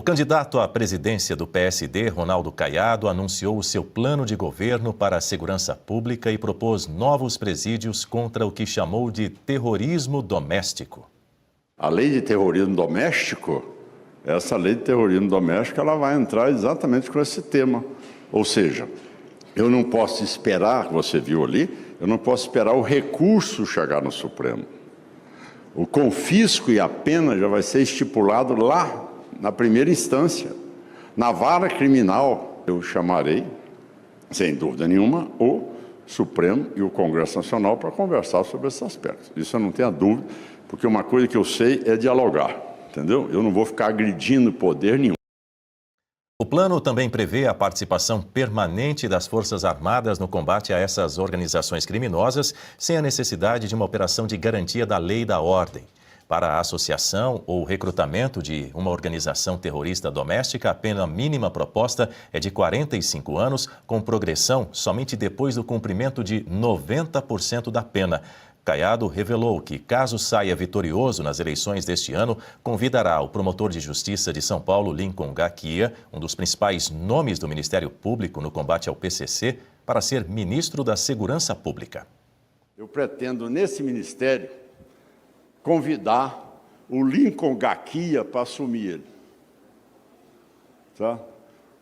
O candidato à presidência do PSD, Ronaldo Caiado, anunciou o seu plano de governo para a segurança pública e propôs novos presídios contra o que chamou de terrorismo doméstico. A lei de terrorismo doméstico, essa lei de terrorismo doméstico, ela vai entrar exatamente com esse tema. Ou seja, eu não posso esperar, você viu ali, eu não posso esperar o recurso chegar no Supremo. O confisco e a pena já vai ser estipulado lá na primeira instância. Na vara criminal, eu chamarei, sem dúvida nenhuma, o Supremo e o Congresso Nacional para conversar sobre esses aspectos. Isso eu não tenho dúvida, porque uma coisa que eu sei é dialogar, entendeu? Eu não vou ficar agredindo poder nenhum. O plano também prevê a participação permanente das Forças Armadas no combate a essas organizações criminosas, sem a necessidade de uma operação de garantia da lei e da ordem. Para a associação ou recrutamento de uma organização terrorista doméstica, a pena mínima proposta é de 45 anos, com progressão somente depois do cumprimento de 90% da pena. Caiado revelou que, caso saia vitorioso nas eleições deste ano, convidará o promotor de justiça de São Paulo, Lincoln Gaquia, um dos principais nomes do Ministério Público no combate ao PCC, para ser ministro da Segurança Pública. Eu pretendo, nesse ministério, convidar o Lincoln Gaquia para assumir ele. Tá?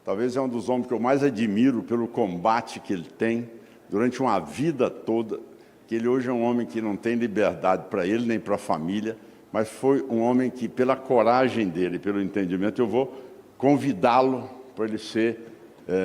Talvez é um dos homens que eu mais admiro pelo combate que ele tem durante uma vida toda, que ele hoje é um homem que não tem liberdade para ele nem para a família, mas foi um homem que, pela coragem dele, pelo entendimento, eu vou convidá-lo para ele ser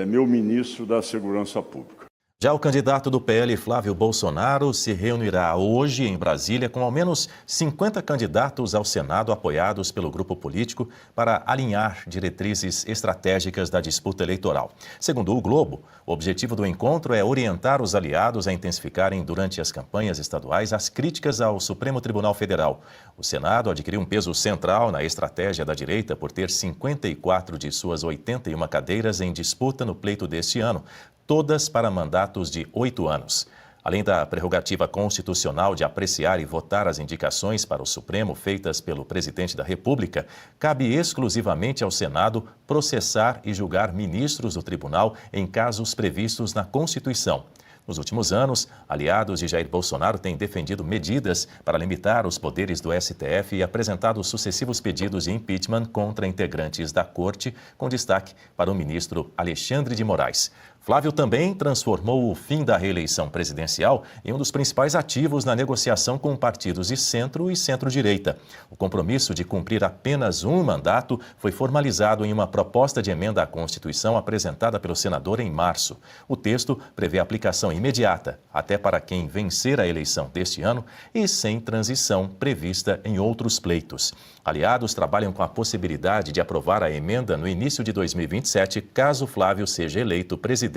meu ministro da Segurança Pública. Já o candidato do PL, Flávio Bolsonaro, se reunirá hoje em Brasília com ao menos 50 candidatos ao Senado apoiados pelo grupo político para alinhar diretrizes estratégicas da disputa eleitoral. Segundo o Globo, o objetivo do encontro é orientar os aliados a intensificarem durante as campanhas estaduais as críticas ao Supremo Tribunal Federal. O Senado adquiriu um peso central na estratégia da direita por ter 54 de suas 81 cadeiras em disputa no pleito deste ano, todas para mandatos de 8 anos. Além da prerrogativa constitucional de apreciar e votar as indicações para o Supremo feitas pelo presidente da República, cabe exclusivamente ao Senado processar e julgar ministros do tribunal em casos previstos na Constituição. Nos últimos anos, aliados de Jair Bolsonaro têm defendido medidas para limitar os poderes do STF e apresentado sucessivos pedidos de impeachment contra integrantes da Corte, com destaque para o ministro Alexandre de Moraes. Flávio também transformou o fim da reeleição presidencial em um dos principais ativos na negociação com partidos de centro e centro-direita. O compromisso de cumprir apenas um mandato foi formalizado em uma proposta de emenda à Constituição apresentada pelo senador em março. O texto prevê aplicação imediata, até para quem vencer a eleição deste ano e sem transição prevista em outros pleitos. Aliados trabalham com a possibilidade de aprovar a emenda no início de 2027, caso Flávio seja eleito presidente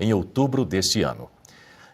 em outubro deste ano.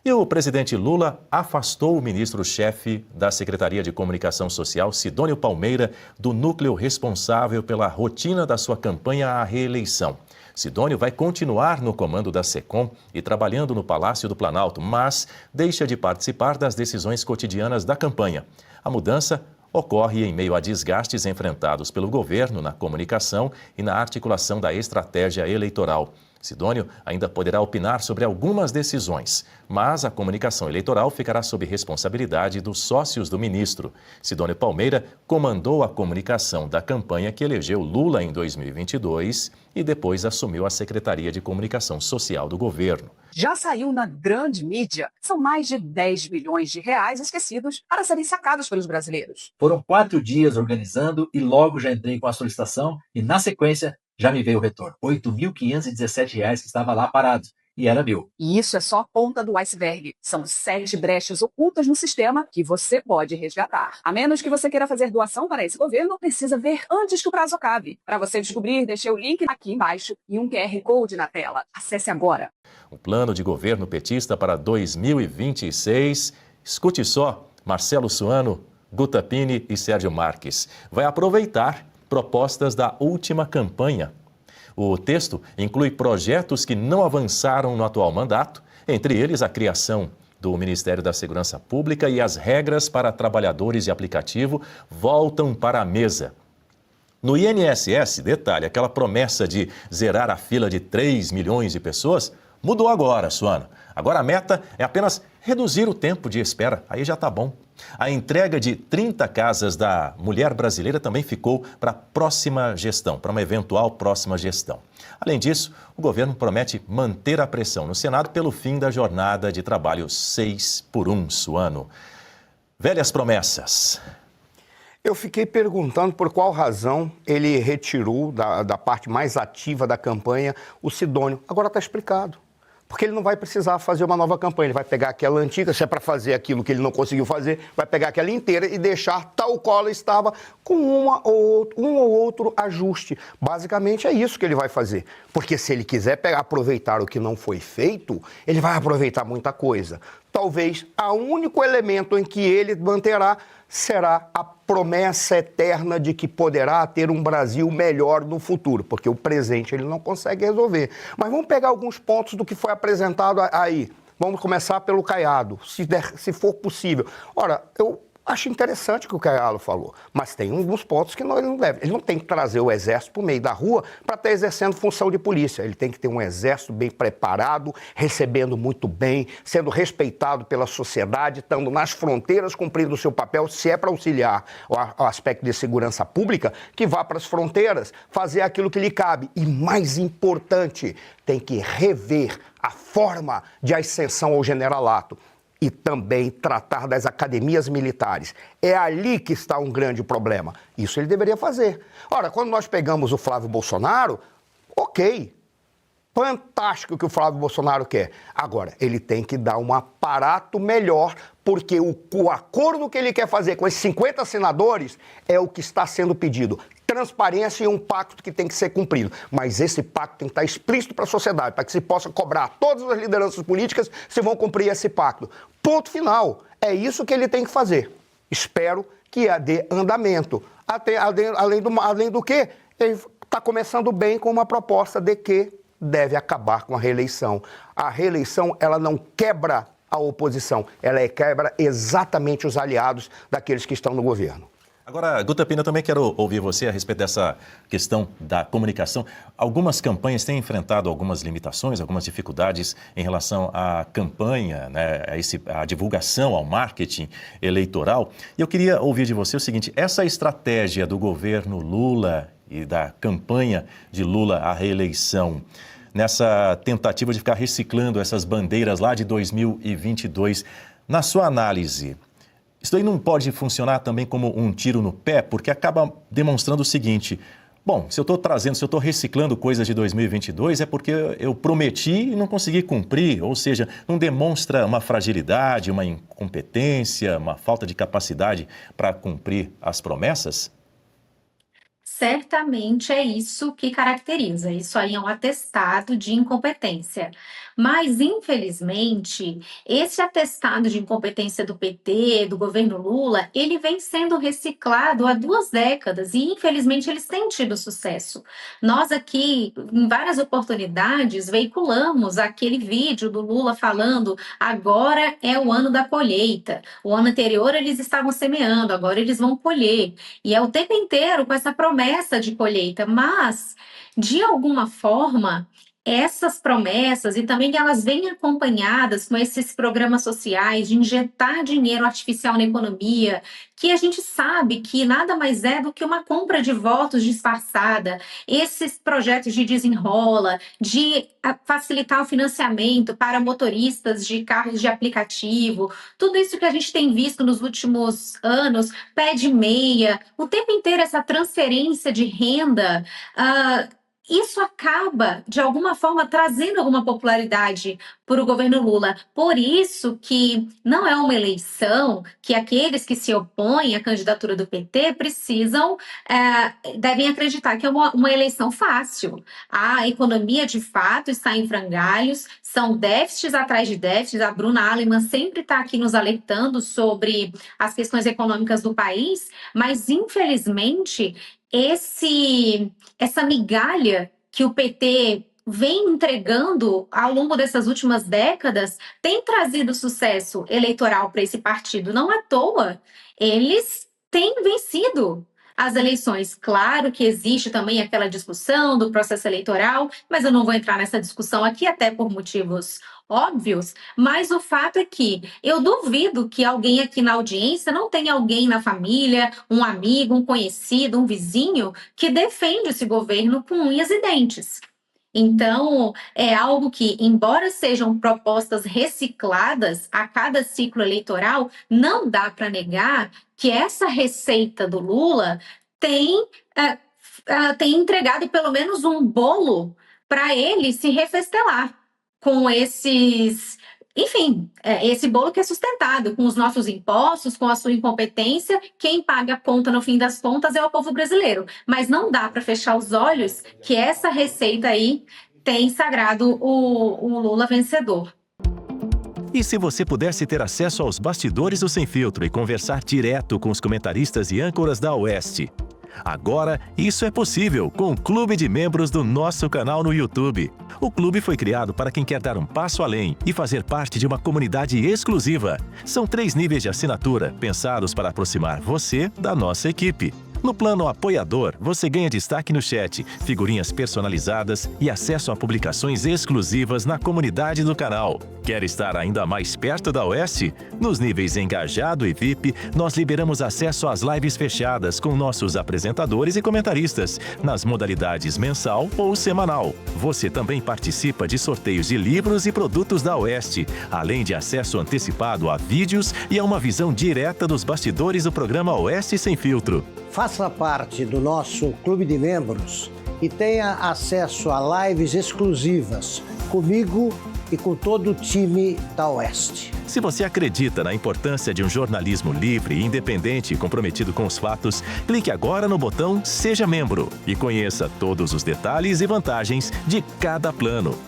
E o presidente Lula afastou o ministro-chefe da Secretaria de Comunicação Social, Sidônio Palmeira, do núcleo responsável pela rotina da sua campanha à reeleição. Sidônio vai continuar no comando da SECOM e trabalhando no Palácio do Planalto, mas deixa de participar das decisões cotidianas da campanha. A mudança ocorre em meio a desgastes enfrentados pelo governo na comunicação e na articulação da estratégia eleitoral. Sidônio ainda poderá opinar sobre algumas decisões, mas a comunicação eleitoral ficará sob responsabilidade dos sócios do ministro. Sidônio Palmeira comandou a comunicação da campanha que elegeu Lula em 2022 e depois assumiu a Secretaria de Comunicação Social do governo. Já saiu na grande mídia. São mais de 10 bilhões de reais esquecidos para serem sacados pelos brasileiros. Foram 4 dias organizando e logo já entrei com a solicitação e, na sequência, já me veio o retorno. R$ 8.517 que estava lá parado. E era meu. E isso é só a ponta do iceberg. São 7 brechas ocultas no sistema que você pode resgatar. A menos que você queira fazer doação para esse governo, precisa ver antes que o prazo acabe. Para você descobrir, deixei o link aqui embaixo e um QR Code na tela. Acesse agora. O plano de governo petista para 2026, escute só, Marcelo Suano, Guta Pini e Sérgio Marques, vai aproveitar propostas da última campanha. O texto inclui projetos que não avançaram no atual mandato, entre eles a criação do Ministério da Segurança Pública e as regras para trabalhadores de aplicativo voltam para a mesa. No INSS, detalhe, aquela promessa de zerar a fila de 3 milhões de pessoas mudou agora, Suano. Agora a meta é apenas reduzir o tempo de espera, aí já tá bom. A entrega de 30 casas da Mulher Brasileira também ficou para a próxima gestão, para uma eventual próxima gestão. Além disso, o governo promete manter a pressão no Senado pelo fim da jornada de trabalho 6x1, Suano. Velhas promessas. Eu fiquei perguntando por qual razão ele retirou da parte mais ativa da campanha o Sidônio. Agora está explicado. Porque ele não vai precisar fazer uma nova campanha, ele vai pegar aquela antiga, se é para fazer aquilo que ele não conseguiu fazer, vai pegar aquela inteira e deixar tal qual ela estava, com um ou outro ajuste. Basicamente é isso que ele vai fazer. Porque se ele quiser aproveitar o que não foi feito, ele vai aproveitar muita coisa. Talvez o único elemento em que ele manterá será a promessa eterna de que poderá ter um Brasil melhor no futuro, porque o presente ele não consegue resolver. Mas vamos pegar alguns pontos do que foi apresentado aí. Vamos começar pelo Caiado, se for possível. Ora, eu acho interessante o que o Caiado falou, mas tem alguns pontos que ele não deve. Ele não tem que trazer o exército para o meio da rua para estar exercendo função de polícia. Ele tem que ter um exército bem preparado, recebendo muito bem, sendo respeitado pela sociedade, estando nas fronteiras, cumprindo o seu papel, se é para auxiliar o aspecto de segurança pública, que vá para as fronteiras, fazer aquilo que lhe cabe. E mais importante, tem que rever a forma de ascensão ao generalato. E também tratar das academias militares. É ali que está um grande problema. Isso ele deveria fazer. Ora, quando nós pegamos o Flávio Bolsonaro, ok, fantástico o que o Flávio Bolsonaro quer. Agora, ele tem que dar um aparato melhor, porque o acordo que ele quer fazer com esses 50 senadores é o que está sendo pedido. Transparência e um pacto que tem que ser cumprido. Mas esse pacto tem que estar explícito para a sociedade, para que se possa cobrar todas as lideranças políticas se vão cumprir esse pacto. Ponto final. É isso que ele tem que fazer. Espero que dê andamento. Além do que, ele está começando bem com uma proposta de que deve acabar com a reeleição. A reeleição, ela não quebra a oposição, ela quebra exatamente os aliados daqueles que estão no governo. Agora, Guta Pina, também quero ouvir você a respeito dessa questão da comunicação. Algumas campanhas têm enfrentado algumas limitações, algumas dificuldades em relação à campanha, né, à divulgação, ao marketing eleitoral. E eu queria ouvir de você o seguinte, essa estratégia do governo Lula e da campanha de Lula à reeleição, nessa tentativa de ficar reciclando essas bandeiras lá de 2022, na sua análise, isso aí não pode funcionar também como um tiro no pé, porque acaba demonstrando o seguinte, bom, se eu estou reciclando coisas de 2022 é porque eu prometi e não consegui cumprir, ou seja, não demonstra uma fragilidade, uma incompetência, uma falta de capacidade para cumprir as promessas? Certamente é isso que caracteriza. Isso aí é um atestado de incompetência. Mas, infelizmente, esse atestado de incompetência do PT, do governo Lula, ele vem sendo reciclado há 2 décadas e, infelizmente, eles têm tido sucesso. Nós aqui, em várias oportunidades, veiculamos aquele vídeo do Lula falando agora é o ano da colheita. O ano anterior eles estavam semeando, agora eles vão colher. E é o tempo inteiro com essa promessa de colheita, mas, de alguma forma, essas promessas, e também elas vêm acompanhadas com esses programas sociais de injetar dinheiro artificial na economia, que a gente sabe que nada mais é do que uma compra de votos disfarçada, esses projetos de desenrola, de facilitar o financiamento para motoristas de carros de aplicativo, tudo isso que a gente tem visto nos últimos anos, pé de meia, o tempo inteiro essa transferência de renda, isso acaba, de alguma forma, trazendo alguma popularidade para o governo Lula. Por isso que não é uma eleição que aqueles que se opõem à candidatura do PT devem acreditar que é uma eleição fácil. A economia, de fato, está em frangalhos, são déficits atrás de déficits. A Bruna Alemann sempre está aqui nos alertando sobre as questões econômicas do país, mas, infelizmente, essa migalha que o PT vem entregando ao longo dessas últimas décadas tem trazido sucesso eleitoral para esse partido. Não à toa, eles têm vencido as eleições. Claro que existe também aquela discussão do processo eleitoral, mas eu não vou entrar nessa discussão aqui, até por motivos óbvios, mas o fato é que eu duvido que alguém aqui na audiência não tenha alguém na família, um amigo, um conhecido, um vizinho, que defende esse governo com unhas e dentes. Então, é algo que, embora sejam propostas recicladas a cada ciclo eleitoral, não dá para negar que essa receita do Lula tem entregado pelo menos um bolo para ele se refestelar com esses... Enfim, esse bolo que é sustentado com os nossos impostos, com a sua incompetência, quem paga a conta no fim das contas é o povo brasileiro. Mas não dá para fechar os olhos que essa receita aí tem sagrado o Lula vencedor. E se você pudesse ter acesso aos bastidores do Sem Filtro e conversar direto com os comentaristas e âncoras da Oeste? Agora, isso é possível com o Clube de Membros do nosso canal no YouTube. O clube foi criado para quem quer dar um passo além e fazer parte de uma comunidade exclusiva. São 3 níveis de assinatura, pensados para aproximar você da nossa equipe. No plano apoiador, você ganha destaque no chat, figurinhas personalizadas e acesso a publicações exclusivas na comunidade do canal. Quer estar ainda mais perto da Oeste? Nos níveis Engajado e VIP, nós liberamos acesso às lives fechadas com nossos apresentadores e comentaristas, nas modalidades mensal ou semanal. Você também participa de sorteios de livros e produtos da Oeste, além de acesso antecipado a vídeos e a uma visão direta dos bastidores do programa Oeste Sem Filtro. Faça parte do nosso clube de membros e tenha acesso a lives exclusivas comigo e com todo o time da Oeste. Se você acredita na importância de um jornalismo livre, independente e comprometido com os fatos, clique agora no botão Seja Membro e conheça todos os detalhes e vantagens de cada plano.